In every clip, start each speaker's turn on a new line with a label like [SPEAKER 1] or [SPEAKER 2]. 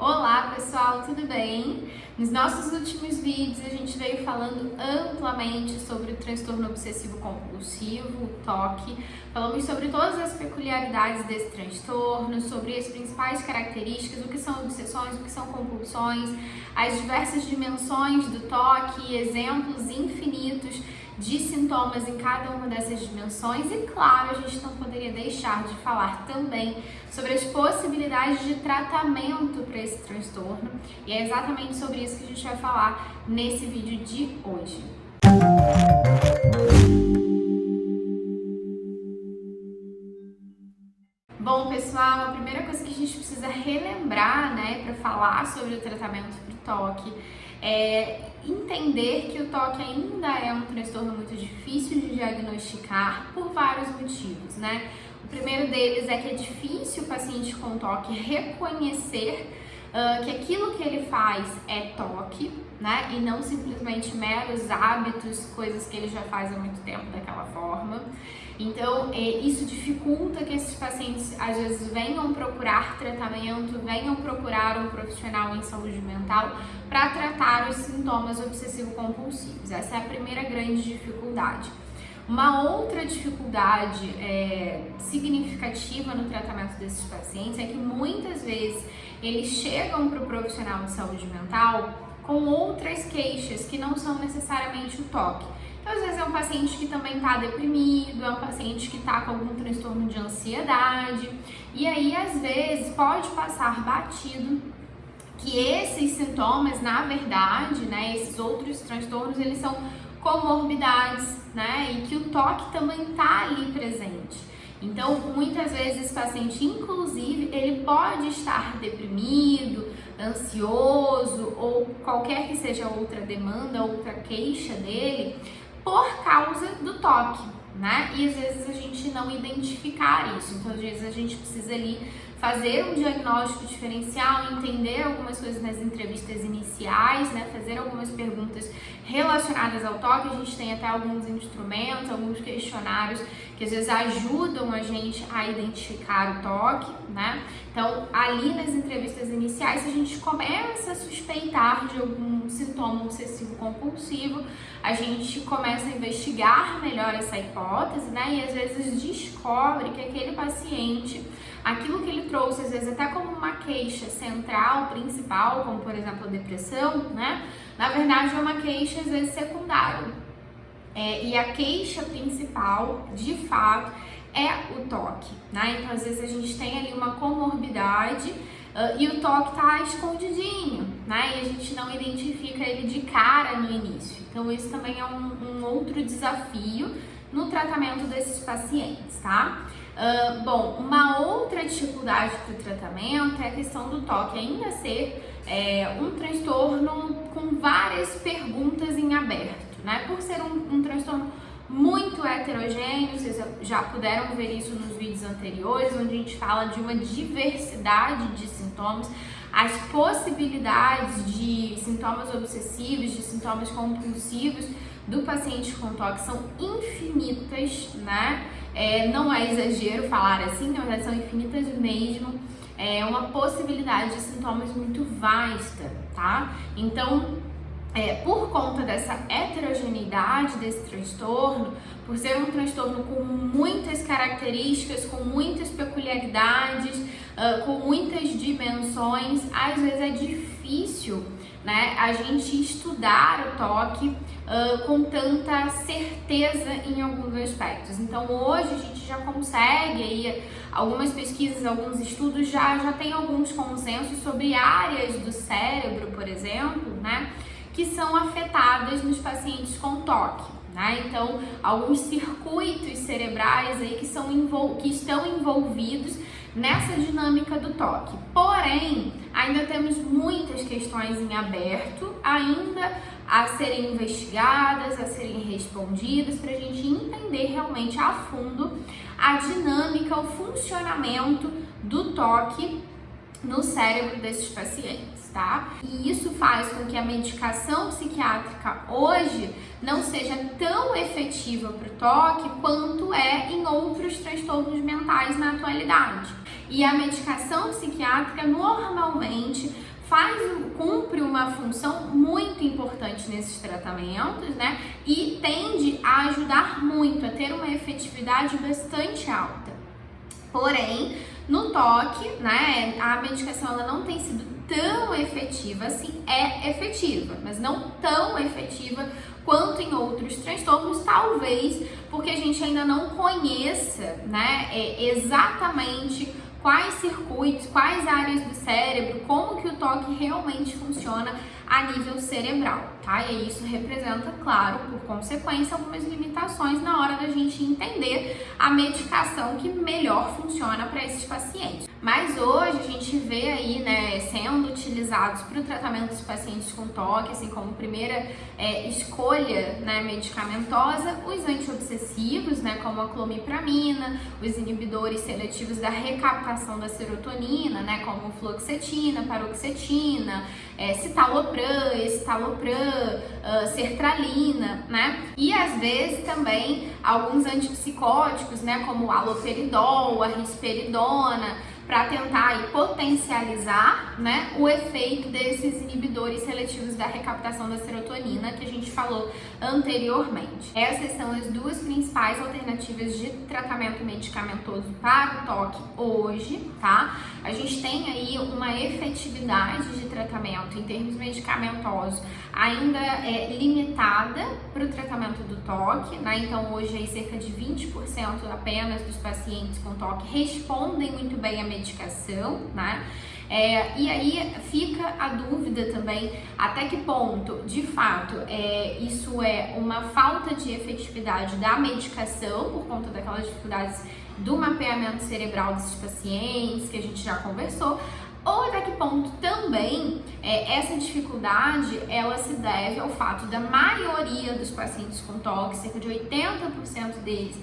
[SPEAKER 1] Olá pessoal, tudo bem? Nos nossos últimos vídeos a gente veio falando amplamente sobre o transtorno obsessivo compulsivo, o TOC. Falamos sobre todas as peculiaridades desse transtorno, sobre as principais características, o que são obsessões, o que são compulsões, as diversas dimensões do TOC, exemplos infinitos de sintomas em cada uma dessas dimensões e, claro, a gente não poderia deixar de falar também sobre as possibilidades de tratamento para esse transtorno e é exatamente sobre isso que a gente vai falar nesse vídeo de hoje. Bom, pessoal, a primeira coisa que a gente precisa relembrar, para falar sobre o tratamento para o TOC é entender que o TOC ainda é um transtorno muito difícil de diagnosticar por vários motivos, O primeiro deles é que é difícil o paciente com TOC reconhecer que aquilo que ele faz é TOC, e não simplesmente meros hábitos, coisas que ele já faz há muito tempo daquela forma. Então, isso dificulta que esses pacientes, às vezes, venham procurar tratamento, venham procurar um profissional em saúde mental para tratar os sintomas obsessivo-compulsivos. Essa é a primeira grande dificuldade. Uma outra dificuldade significativa no tratamento desses pacientes é que muitas vezes eles chegam para o profissional de saúde mental com outras queixas que não são necessariamente o TOC. Então, às vezes é um paciente que também está deprimido, é um paciente que está com algum transtorno de ansiedade, e aí às vezes pode passar batido que esses sintomas, na verdade, esses outros transtornos, eles são comorbidades, e que o TOC também está ali presente. Então, muitas vezes esse paciente, inclusive, ele pode estar deprimido, ansioso ou qualquer que seja outra demanda, outra queixa dele, por causa do TOC, E às vezes a gente não identificar isso. Então, às vezes a gente precisa ali fazer um diagnóstico diferencial, entender algumas coisas nas entrevistas iniciais, fazer algumas perguntas relacionadas ao TOC. A gente tem até alguns instrumentos, alguns questionários que às vezes ajudam a gente a identificar o TOC, Então, ali nas entrevistas iniciais, se a gente começa a suspeitar de algum sintoma obsessivo compulsivo, a gente começa a investigar melhor essa hipótese, e às vezes descobre que aquele paciente, aquilo que ele trouxe, às vezes até como uma queixa central, principal, como por exemplo a depressão, na verdade é uma queixa às vezes secundária. E a queixa principal, de fato, é o TOC, Então às vezes a gente tem ali uma comorbidade e o TOC tá escondidinho, E a gente não identifica ele de cara no início. Então isso também é um outro desafio no tratamento desses pacientes, Bom, uma outra dificuldade para o tratamento é a questão do TOC ainda ser um transtorno com várias perguntas em aberto, Por ser um transtorno muito heterogêneo, vocês já puderam ver isso nos vídeos anteriores, onde a gente fala de uma diversidade de sintomas, as possibilidades de sintomas obsessivos, de sintomas compulsivos do paciente com TOC são infinitas, Não é exagero falar assim, na verdade são infinitas mesmo. É uma possibilidade de sintomas muito vasta, Então, por conta dessa heterogeneidade desse transtorno, por ser um transtorno com muitas características, com muitas peculiaridades, com muitas dimensões, às vezes é difícil, a gente estudar o TOC com tanta certeza em alguns aspectos. Então, hoje a gente já consegue, aí, algumas pesquisas, alguns estudos já tem alguns consensos sobre áreas do cérebro, por exemplo, que são afetadas nos pacientes com TOC, Então, alguns circuitos cerebrais aí que estão envolvidos nessa dinâmica do TOC. Porém, ainda temos muitas questões em aberto, ainda a serem investigadas, a serem respondidas, para a gente entender realmente a fundo a dinâmica, o funcionamento do TOC no cérebro desses pacientes, E isso faz com que a medicação psiquiátrica hoje não seja tão efetiva para o TOC quanto é em outros transtornos mentais na atualidade. E a medicação psiquiátrica normalmente cumpre uma função muito importante nesses tratamentos, né? E tende a ajudar muito, a ter uma efetividade bastante alta. Porém, no toque, né, a medicação ela não tem sido tão efetiva assim, é efetiva, mas não tão efetiva quanto em outros transtornos, talvez porque a gente ainda não conheça, né, exatamente quais circuitos, quais áreas do cérebro, como que o toque realmente funciona a nível cerebral, tá? E isso representa, claro, por consequência, algumas limitações na hora da gente entender a medicação que melhor funciona para esses pacientes. Mas hoje a gente vê aí, né, sendo utilizados para o tratamento dos pacientes com toque, assim como primeira escolha, né, medicamentosa, os antiobsessivos, né, como a clomipramina, os inibidores seletivos da recaptação da serotonina, né, como fluoxetina, paroxetina, citalopram, escitalopram, sertralina, né? E às vezes também alguns antipsicóticos, né, como haloperidol, a risperidona, para tentar aí potencializar, né, o efeito desses inibidores seletivos da recaptação da serotonina que a gente falou anteriormente. Essas são as duas principais alternativas de tratamento medicamentoso para o toque hoje, tá? A gente tem aí uma efetividade de tratamento em termos medicamentosos ainda limitada para o tratamento do toque, né? Então hoje aí cerca de 20% apenas dos pacientes com toque respondem muito bem à medicação, né? E aí fica a dúvida também até que ponto, de fato, isso é uma falta de efetividade da medicação por conta daquelas dificuldades do mapeamento cerebral desses pacientes que a gente já conversou, ou até que ponto também essa dificuldade ela se deve ao fato da maioria dos pacientes com toque, cerca de 80% deles,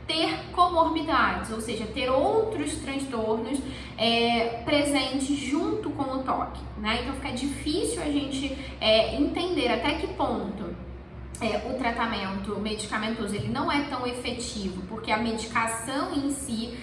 [SPEAKER 1] ter comorbidades, ou seja, ter outros transtornos presentes junto com o toque, né? Então fica difícil a gente entender até que ponto o tratamento medicamentoso ele não é tão efetivo, porque a medicação em si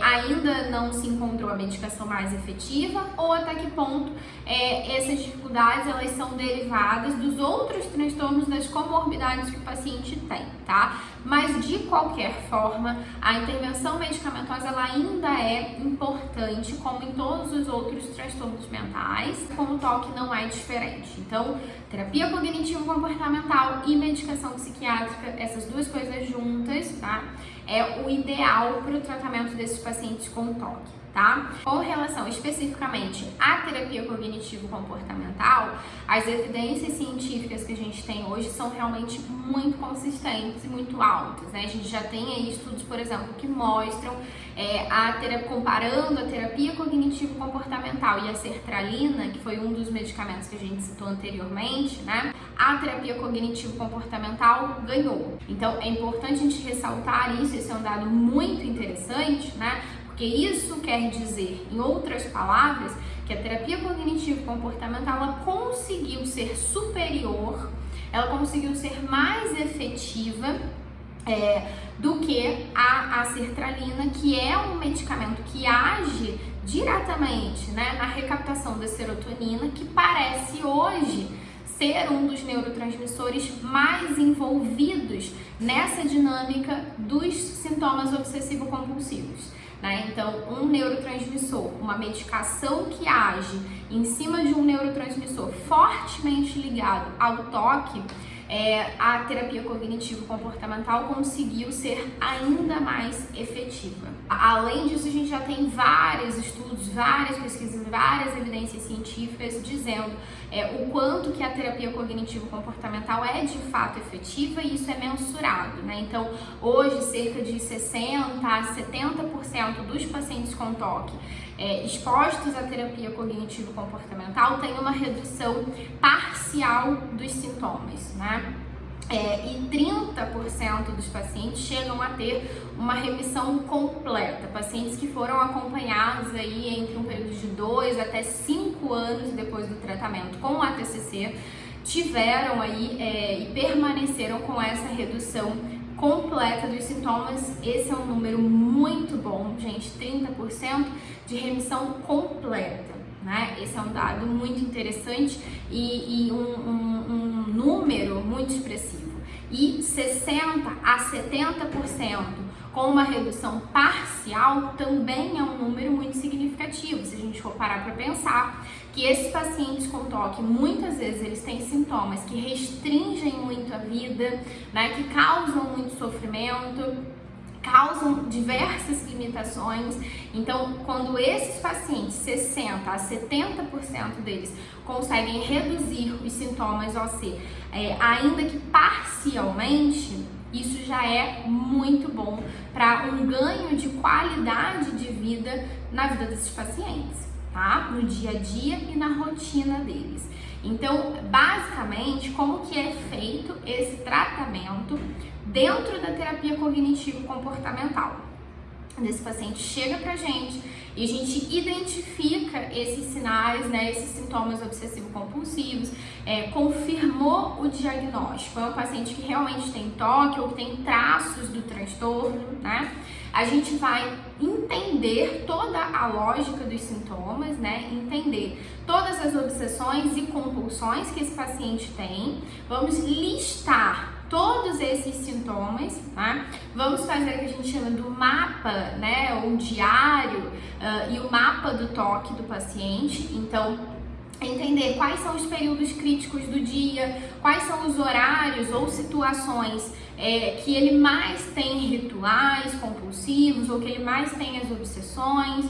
[SPEAKER 1] ainda não se encontrou a medicação mais efetiva, ou até que ponto essas dificuldades elas são derivadas dos outros transtornos, das comorbidades que o paciente tem, tá? Mas de qualquer forma, a intervenção medicamentosa ela ainda é importante, como em todos os outros transtornos mentais, com o toque não é diferente. Então, terapia cognitivo-comportamental e medicação psiquiátrica, essas duas coisas juntas, tá? É o ideal para o tratamento desses pacientes com toque, tá? Com relação especificamente à terapia cognitivo-comportamental, as evidências científicas que a gente tem hoje são realmente muito consistentes e muito altas, né? A gente já tem aí estudos, por exemplo, que mostram comparando a terapia cognitivo-comportamental e a sertralina, que foi um dos medicamentos que a gente citou anteriormente, né? A terapia cognitivo-comportamental ganhou. Então, é importante a gente ressaltar isso, esse é um dado muito interessante, né? Porque isso quer dizer, em outras palavras, que a terapia cognitivo-comportamental ela conseguiu ser superior, ela conseguiu ser mais efetiva do que a sertralina, que é um medicamento que age diretamente, né, na recaptação da serotonina, que parece hoje ser um dos neurotransmissores mais envolvidos nessa dinâmica dos sintomas obsessivo-compulsivos, né? Então, um neurotransmissor, uma medicação que age em cima de um neurotransmissor fortemente ligado ao toque, a terapia cognitivo-comportamental conseguiu ser ainda mais efetiva. Além disso, a gente já tem vários estudos, várias pesquisas, várias evidências científicas dizendo o quanto que a terapia cognitivo-comportamental é de fato efetiva, e isso é mensurado, né? Então, hoje, cerca de 60% a 70% dos pacientes com toque expostos à terapia cognitivo-comportamental têm uma redução parcial dos sintomas, né? E 30% dos pacientes chegam a ter uma remissão completa, pacientes que foram acompanhados aí entre um período de 2 até 5 anos depois do tratamento com a TCC, tiveram aí e permaneceram com essa redução completa dos sintomas. Esse é um número muito bom, gente, 30% de remissão completa, né? Esse é um dado muito interessante e um número muito expressivo. E 60 a 70% com uma redução parcial também é um número muito significativo. Se a gente for parar para pensar que esses pacientes com toque, muitas vezes eles têm sintomas que restringem muito a vida, né, que causam muito sofrimento, causam diversas limitações. Então, quando esses pacientes, 60 a 70% deles, conseguem reduzir os sintomas OC, ainda que parcialmente, isso já é muito bom para um ganho de qualidade de vida na vida desses pacientes, tá? No dia a dia e na rotina deles. Então, basicamente, como que é feito esse tratamento dentro da terapia cognitivo-comportamental? Esse paciente chega pra gente e a gente identifica esses sinais, né, esses sintomas obsessivo-compulsivos, confirmou o diagnóstico, é um paciente que realmente tem toque ou que tem traços do transtorno, né? A gente vai entender toda a lógica dos sintomas, né? Entender todas as obsessões e compulsões que esse paciente tem, vamos listar todos esses sintomas, né? Vamos fazer o que a gente chama do mapa, né? O diário e o mapa do toque do paciente. Então, entender quais são os períodos críticos do dia, quais são os horários ou situações que ele mais tem rituais compulsivos ou que ele mais tem as obsessões,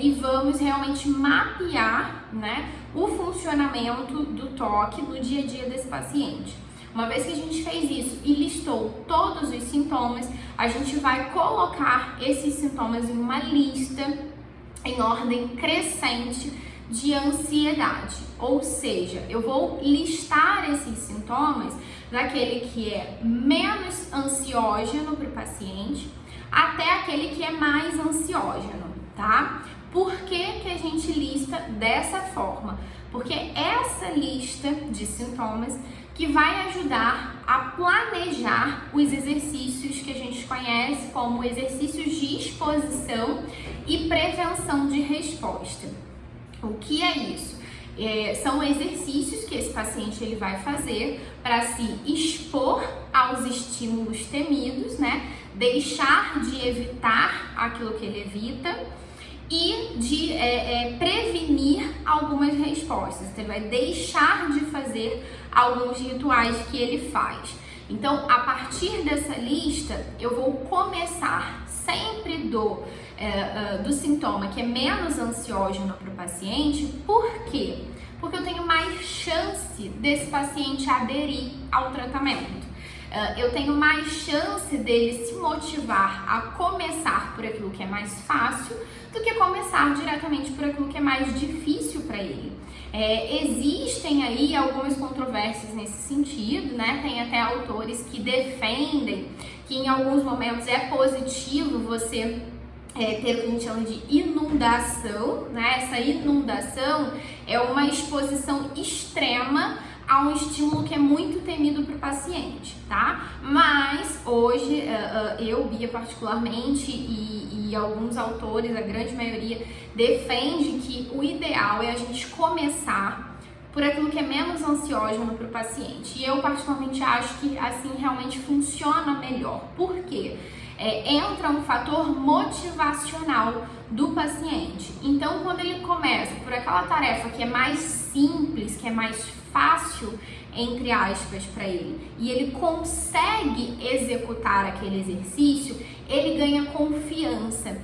[SPEAKER 1] e vamos realmente mapear, né, o funcionamento do toque no dia a dia desse paciente. Uma vez que a gente fez isso e listou todos os sintomas, a gente vai colocar esses sintomas em uma lista em ordem crescente de ansiedade. Ou seja, eu vou listar esses sintomas daquele que é menos ansiógeno para o paciente até aquele que é mais ansiógeno, tá? Por que que a gente lista dessa forma? Porque essa lista de sintomas que vai ajudar a planejar os exercícios que a gente conhece como exercícios de exposição e prevenção de resposta. O que é isso? São exercícios que esse paciente ele vai fazer para se expor aos estímulos temidos, né? Deixar de evitar aquilo que ele evita e de prevenir algumas respostas. Então, ele vai deixar de fazer alguns rituais que ele faz. Então, a partir dessa lista, eu vou começar sempre do sintoma que é menos ansiógeno para o paciente. Por quê? Porque eu tenho mais chance desse paciente aderir ao tratamento. Eu tenho mais chance dele se motivar a começar por aquilo que é mais fácil do que começar diretamente por aquilo que é mais difícil para ele. Existem aí algumas controvérsias nesse sentido, né? Tem até autores que defendem que em alguns momentos é positivo você ter o que a gente chama de inundação, né? Essa inundação é uma exposição extrema a um estímulo que é muito temido para o paciente, tá? Mas hoje, eu, Bia, particularmente, e alguns autores, a grande maioria, defende que o ideal é a gente começar por aquilo que é menos ansiógeno para o paciente. E eu, particularmente, acho que assim realmente funciona melhor. Por quê? Entra um fator motivacional do paciente. Então, quando ele começa por aquela tarefa que é mais simples, que é mais fácil, entre aspas, para ele, e ele consegue executar aquele exercício, ele ganha confiança,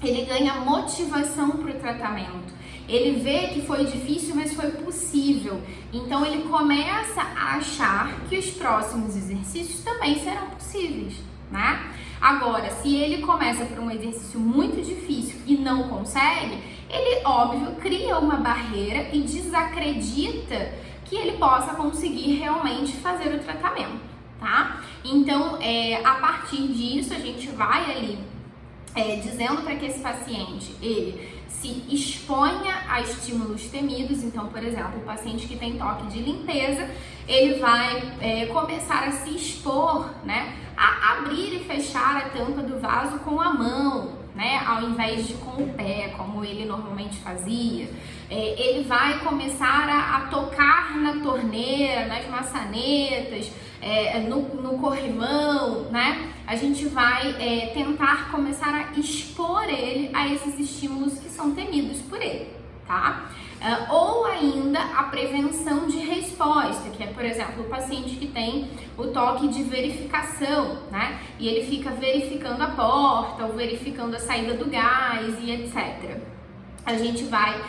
[SPEAKER 1] ele ganha motivação para o tratamento. Ele vê que foi difícil, mas foi possível. Então, ele começa a achar que os próximos exercícios também serão possíveis, né? Agora, se ele começa por um exercício muito difícil e não consegue, ele, óbvio, cria uma barreira e desacredita que ele possa conseguir realmente fazer o tratamento, tá? Então, a partir disso, a gente vai ali dizendo para que esse paciente, ele se exponha a estímulos temidos. Então, por exemplo, o paciente que tem toque de limpeza, ele vai começar a se expor, né, a abrir e fechar a tampa do vaso com a mão, né? Ao invés de com o pé, como ele normalmente fazia. Ele vai começar a tocar na torneira, nas maçanetas, no corrimão, né? A gente vai tentar começar a expor ele a esses estímulos que são temidos por ele, tá? Ou ainda a prevenção de resposta, que é, por exemplo, o paciente que tem o toque de verificação, né? E ele fica verificando a porta ou verificando a saída do gás e etc. A gente vai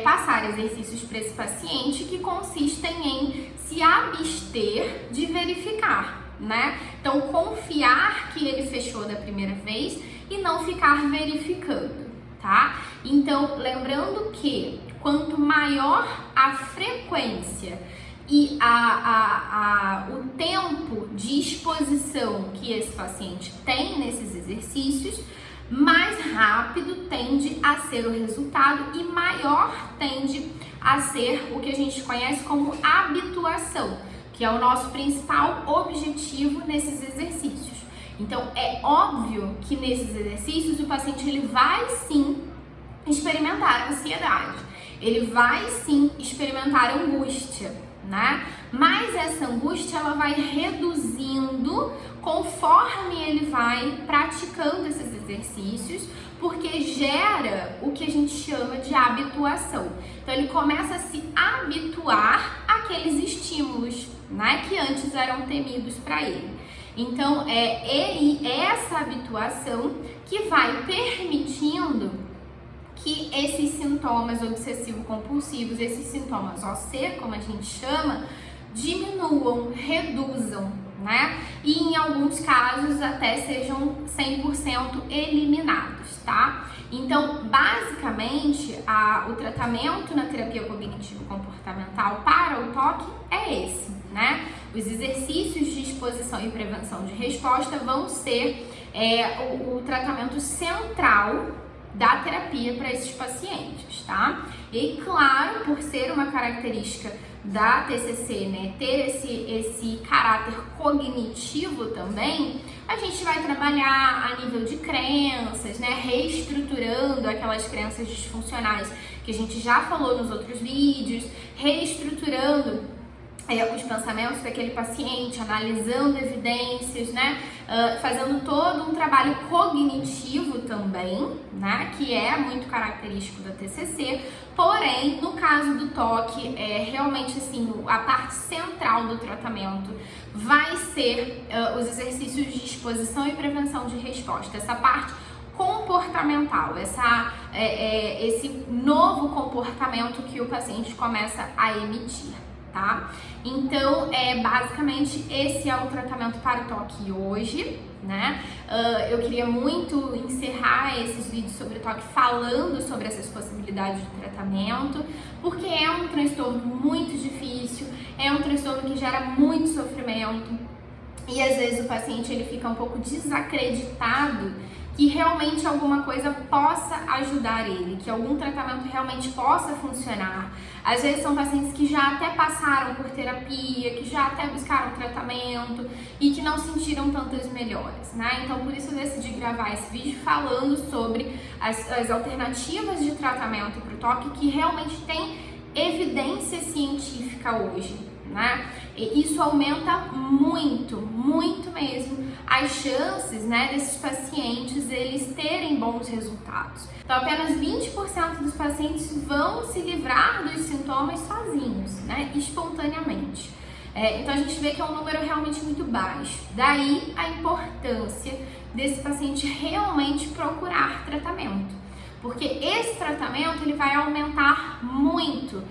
[SPEAKER 1] passar exercícios para esse paciente que consistem em se abster de verificar, né? Então, confiar que ele fechou da primeira vez e não ficar verificando, tá? Então, lembrando que quanto maior a frequência e o tempo de exposição que esse paciente tem nesses exercícios, mais rápido tende a ser o resultado e maior tende a ser o que a gente conhece como habituação, que é o nosso principal objetivo nesses exercícios. Então, é óbvio que nesses exercícios o paciente ele vai sim experimentar ansiedade, ele vai sim experimentar angústia, né? Mas essa angústia ela vai reduzindo conforme ele vai praticando esses exercícios, porque gera o que a gente chama de habituação. Então ele começa a se habituar àqueles estímulos, né, que antes eram temidos para ele. Então é essa habituação que vai permitindo que esses sintomas obsessivo-compulsivos, esses sintomas OC, como a gente chama, diminuam, reduzam, né? E em alguns casos até sejam 100% eliminados, tá? Então, basicamente, o tratamento na terapia cognitivo-comportamental para o toque é esse, né? Os exercícios de exposição e prevenção de resposta vão ser o tratamento central da terapia para esses pacientes, tá? E claro, por ser uma característica da TCC, né, ter esse caráter cognitivo também, a gente vai trabalhar a nível de crenças, né, reestruturando aquelas crenças disfuncionais que a gente já falou nos outros vídeos, reestruturando os pensamentos daquele paciente, analisando evidências, né, fazendo todo um trabalho cognitivo também, né, que é muito característico da TCC. Porém, no caso do toque, realmente assim, a parte central do tratamento vai ser os exercícios de exposição e prevenção de resposta, essa parte comportamental, esse novo comportamento que o paciente começa a emitir, tá? Então, basicamente, esse é o tratamento para o toque hoje, né? Eu queria muito encerrar esses vídeos sobre o toque falando sobre essas possibilidades de tratamento, porque é um transtorno muito difícil, é um transtorno que gera muito sofrimento e às vezes o paciente ele fica um pouco desacreditado que realmente alguma coisa possa ajudar ele, que algum tratamento realmente possa funcionar. Às vezes são pacientes que já até passaram por terapia, que já até buscaram tratamento e que não sentiram tantas melhoras, né? Então por isso eu decidi gravar esse vídeo falando sobre as alternativas de tratamento para o toque que realmente tem evidência científica hoje, né? E isso aumenta muito, muito mesmo as chances, né, desses pacientes eles terem bons resultados. Então apenas 20% dos pacientes vão se livrar dos sintomas sozinhos, né, espontaneamente. Então a gente vê que é um número realmente muito baixo. Daí a importância desse paciente realmente procurar tratamento, porque esse tratamento ele vai aumentar muito,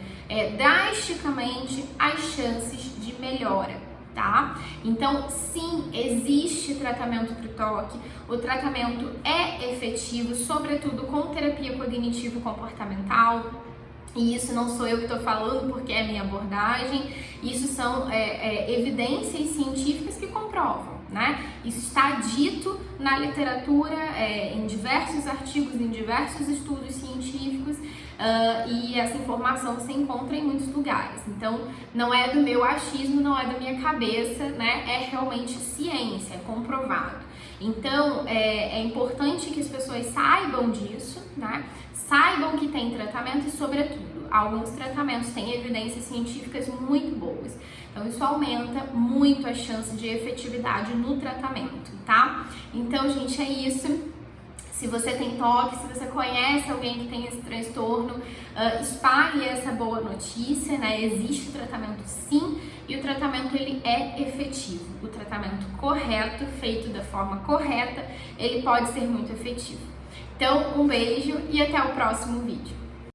[SPEAKER 1] drasticamente as chances de melhora, tá? Então, sim, existe tratamento para o toque, o tratamento é efetivo, sobretudo com terapia cognitivo-comportamental, e isso não sou eu que estou falando porque é a minha abordagem, isso são evidências científicas que comprovam, né? Isso está dito na literatura, em diversos artigos, em diversos estudos científicos, e essa informação se encontra em muitos lugares. Então, não é do meu achismo, não é da minha cabeça, né? É realmente ciência, é comprovado. Então, é importante que as pessoas saibam disso, né? Saibam que tem tratamento e, sobretudo, alguns tratamentos têm evidências científicas muito boas. Então, isso aumenta muito a chance de efetividade no tratamento, tá? Então, gente, é isso. Se você tem TOC, se você conhece alguém que tem esse transtorno, espalhe essa boa notícia, né? Existe tratamento sim, e o tratamento ele é efetivo. O tratamento correto, feito da forma correta, ele pode ser muito efetivo. Então, um beijo e até o próximo vídeo.